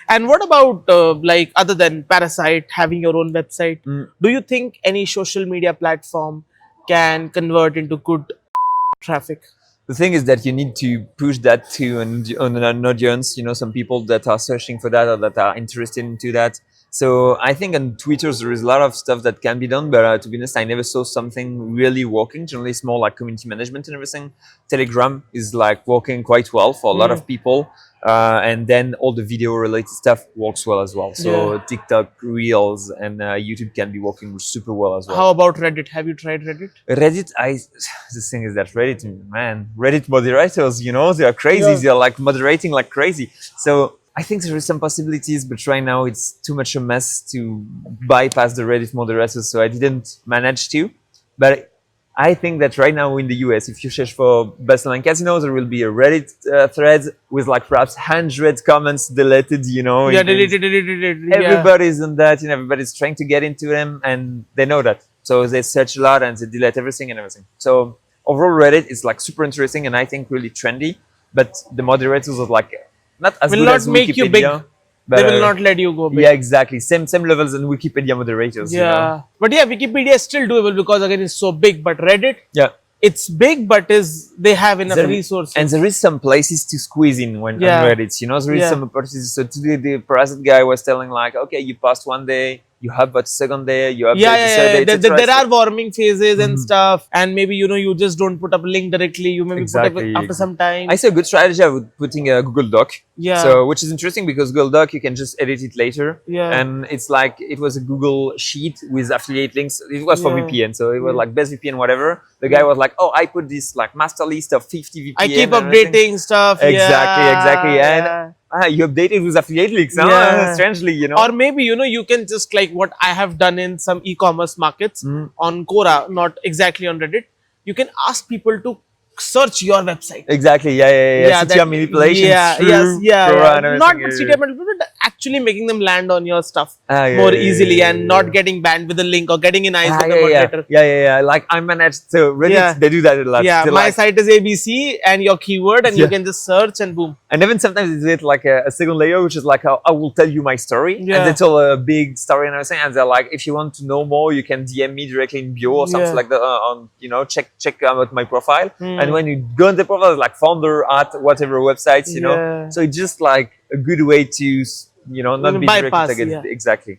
And what about like other than Parasite having your own website? Do you think any social media platform can convert into good traffic? The thing is that you need to push that to an audience, some people that are searching for that or that are interested into that. So I think on Twitter there is a lot of stuff that can be done, but to be honest, I never saw something really working. Generally, it's more like community management and everything. Telegram is like working quite well for a lot of people, and then all the video related stuff works well as well. So Yeah. TikTok, Reels, and YouTube can be working super well as well. How about Reddit? Have you tried Reddit? Reddit, the thing is that Reddit, man, Reddit moderators, they are crazy. Yeah. They're like moderating like crazy. So I think there is some possibilities, but right now it's too much a mess to bypass the Reddit moderators. So I didn't manage to. But I think that right now in the US, if you search for best-selling casino, there will be a Reddit thread with like perhaps 100 comments deleted. Yeah, deleted. Yeah. Everybody's on that, everybody's trying to get into them, and they know that. So they search a lot and they delete everything and everything. So overall, Reddit is like super interesting and I think really trendy. But the moderators are like not as Will good not as make you big. Wikipedia. But, They will not let you go big. Yeah, exactly. Same levels than Wikipedia moderators. Yeah. But yeah, Wikipedia is still doable because again it's so big. But Reddit, Yeah. it's big, but they have enough resources. And there is some places to squeeze in when Yeah. on Reddit. There is Yeah. some opportunities. So today the Parasite guy was telling like, okay, you passed one day, you have but second day, you have the third day. There are warming phases and stuff, and maybe you just don't put up a link directly. You maybe Exactly. put up after some time. I see a good strategy of putting a Google Doc. Yeah. So which is interesting because Google Doc you can just edit it later. Yeah. And it's like it was a Google sheet with affiliate links. It was for Yeah. VPN, so it was like best VPN whatever. The guy was like, oh, I put this like master list of 50 VPN. I keep and everything. updating stuff. Exactly. And Yeah. you updated with affiliate links, huh? Yeah. Strangely, Or maybe you can just like what I have done in some e-commerce markets on Quora, not exactly on Reddit. You can ask people to search your website. Exactly. Yeah. CTR manipulation. Not with CTR manipulation, but actually making them land on your stuff more easily and not getting banned with a link or getting in eyes with the moderator. Yeah. Like I managed to Reddit, they do that a lot. Yeah, They're my like, site is ABC and your keyword, and you can just search and boom. and even sometimes it's with like a second layer, which is like I will tell you my story, Yeah. and they tell a big story and everything, and they're like, if you want to know more, you can DM me directly in bio or something Yeah. like that. On check out my profile, and when you go on the profile, it's like founder at whatever websites, Yeah. So it's just like a good way to not be directly bypass. targeted. Yeah. Exactly.